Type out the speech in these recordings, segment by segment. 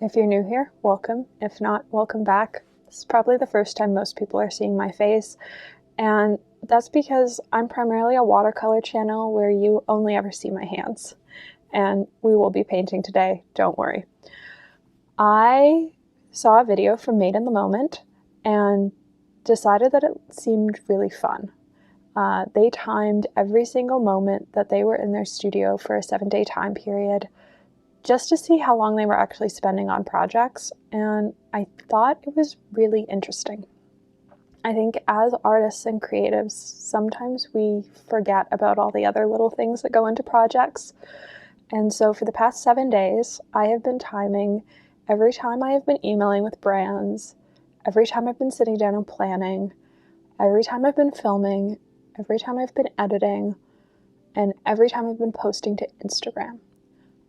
If you're new here, welcome. If not, welcome back. This is probably the first time most people are seeing my face, and that's because I'm primarily a watercolor channel where you only ever see my hands. And we will be painting today, don't worry. I saw a video from Made in the Moment and decided that it seemed really fun. They timed every single moment that they were in their studio for a 7-day time period just to see how long they were actually spending on projects, and I thought it was really interesting. I think as artists and creatives, sometimes we forget about all the other little things that go into projects. And so for the past 7 days, I have been timing every time I have been emailing with brands, every time I've been sitting down and planning, every time I've been filming, every time I've been editing, and every time I've been posting to Instagram.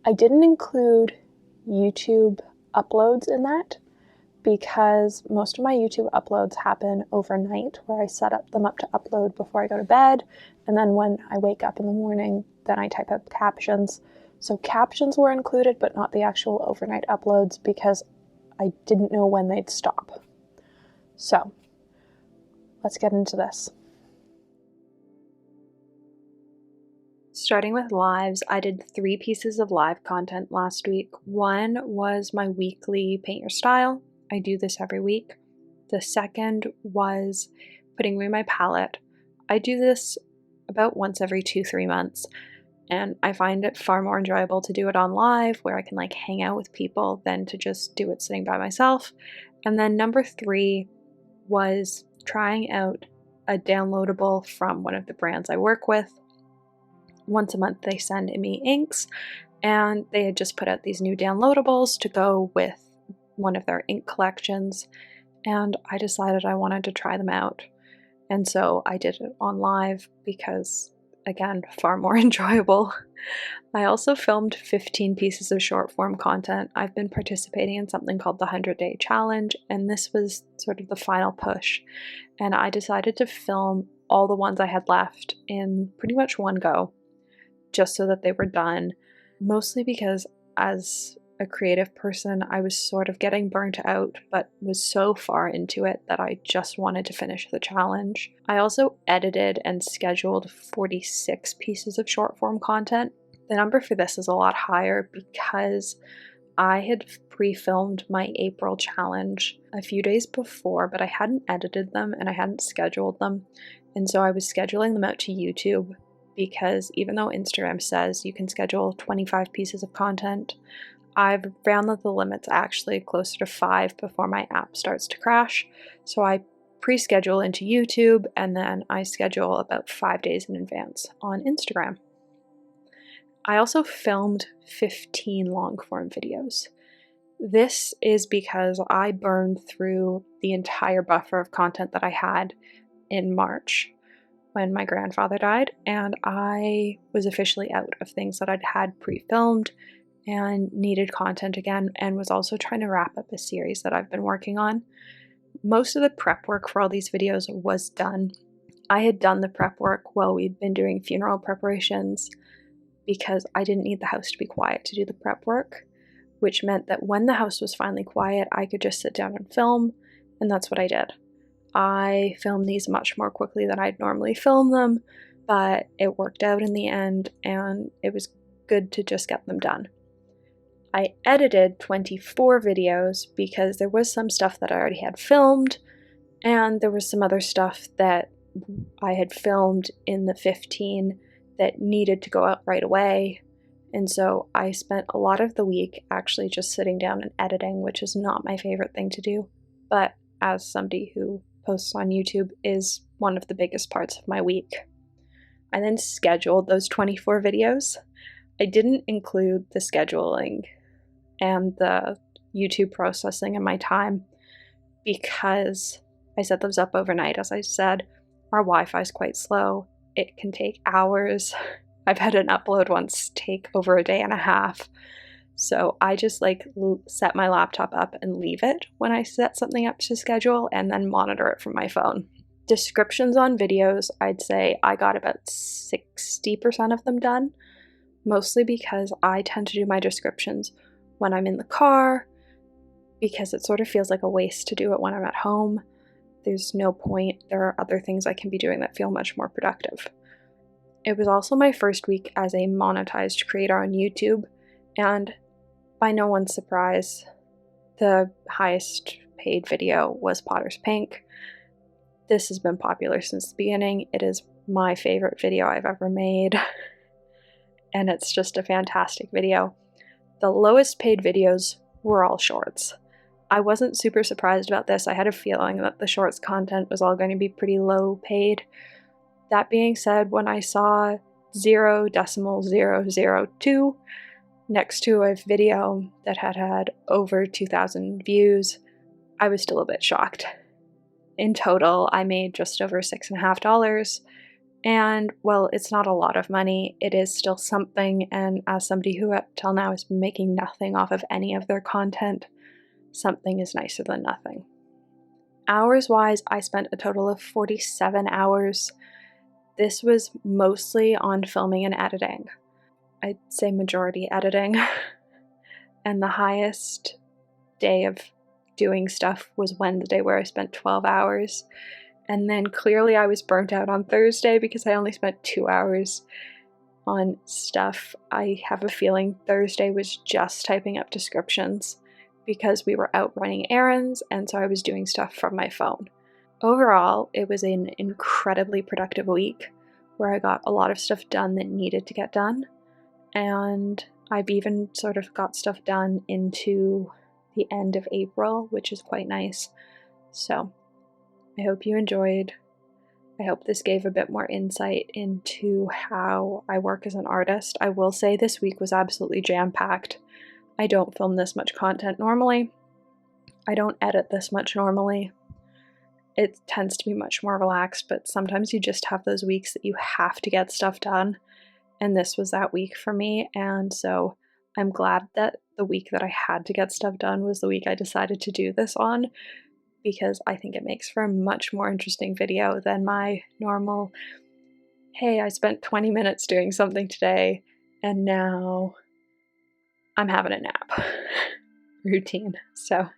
I didn't include YouTube uploads in that because most of my YouTube uploads happen overnight, where I set them up to upload before I go to bed, and then when I wake up in the morning, then I type up captions. So captions were included, but not the actual overnight uploads because I didn't know when they'd stop. So let's get into this. Starting with lives, I did 3 pieces of live content last week. One was my weekly Paint Your Style. I do this every week. The second was putting away my palette. I do this about once every 2-3 months, and I find it far more enjoyable to do it on live, where I can hang out with people, than to just do it sitting by myself. And then number 3 was trying out a downloadable from one of the brands I work with. Once a month they send me inks, and they had just put out these new downloadables to go with one of their ink collections, and I decided I wanted to try them out. And so I did it on live because, again, far more enjoyable. I also filmed 15 pieces of short form content. I've been participating in something called the 100-Day Challenge, and this was sort of the final push. And I decided to film all the ones I had left in pretty much one go, just so that they were done, mostly because as a creative person, I was sort of getting burnt out, but was so far into it that I just wanted to finish the challenge. I also edited and scheduled 46 pieces of short form content. The number for this is a lot higher because I had pre-filmed my April challenge a few days before, but I hadn't edited them and I hadn't scheduled them. And so I was scheduling them out to YouTube, because even though Instagram says you can schedule 25 pieces of content, I've found that the limit's actually closer to 5 before my app starts to crash. So I pre-schedule into YouTube, and then I schedule about 5 days in advance on Instagram. I also filmed 15 long-form videos. This is because I burned through the entire buffer of content that I had in March when my grandfather died, and I was officially out of things that I'd had pre-filmed and needed content again, and was also trying to wrap up a series that I've been working on. Most of the prep work for all these videos was done. I had done the prep work while we'd been doing funeral preparations because I didn't need the house to be quiet to do the prep work, which meant that when the house was finally quiet, I could just sit down and film, and that's what I did. I filmed these much more quickly than I'd normally film them, but it worked out in the end, and it was good to just get them done. I edited 24 videos because there was some stuff that I already had filmed, and there was some other stuff that I had filmed in the 15 that needed to go out right away. And so I spent a lot of the week actually just sitting down and editing, which is not my favorite thing to do, but as somebody who posts on YouTube is one of the biggest parts of my week. I then scheduled those 24 videos. I didn't include the scheduling and the YouTube processing in my time because I set those up overnight. As I said, our Wi-Fi is quite slow. It can take hours. I've had an upload once take over a day and a half. So I just set my laptop up and leave it when I set something up to schedule, and then monitor it from my phone. Descriptions on videos, I'd say I got about 60% of them done, mostly because I tend to do my descriptions when I'm in the car, because it sort of feels like a waste to do it when I'm at home. There's no point. There are other things I can be doing that feel much more productive. It was also my first week as a monetized creator on YouTube, and by no one's surprise, the highest paid video was Potter's Pink. This has been popular since the beginning. It is my favorite video I've ever made, and it's just a fantastic video. The lowest paid videos were all shorts. I wasn't super surprised about this. I had a feeling that the shorts content was all going to be pretty low paid. That being said, when I saw 0.002 next to a video that had over 2,000 views, I was still a bit shocked. In total, I made just over $6.50, and well, it's not a lot of money. It is still something, and as somebody who up till now has been making nothing off of any of their content, something is nicer than nothing. Hours-wise, I spent a total of 47 hours. This was mostly on filming and editing. I'd say majority editing. And the highest day of doing stuff was Wednesday, where I spent 12 hours. And then clearly I was burnt out on Thursday because I only spent 2 hours on stuff. I have a feeling Thursday was just typing up descriptions because we were out running errands, and so I was doing stuff from my phone. Overall, it was an incredibly productive week where I got a lot of stuff done that needed to get done, and I've even sort of got stuff done into the end of April, which is quite nice. So I hope you enjoyed. I hope this gave a bit more insight into how I work as an artist. I will say this week was absolutely jam-packed. I don't film this much content normally. I don't edit this much normally. It tends to be much more relaxed, but sometimes you just have those weeks that you have to get stuff done. And this was that week for me, and so I'm glad that the week that I had to get stuff done was the week I decided to do this on, because I think it makes for a much more interesting video than my normal, hey, I spent 20 minutes doing something today, and now I'm having a nap routine. So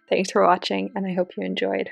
thanks for watching, and I hope you enjoyed.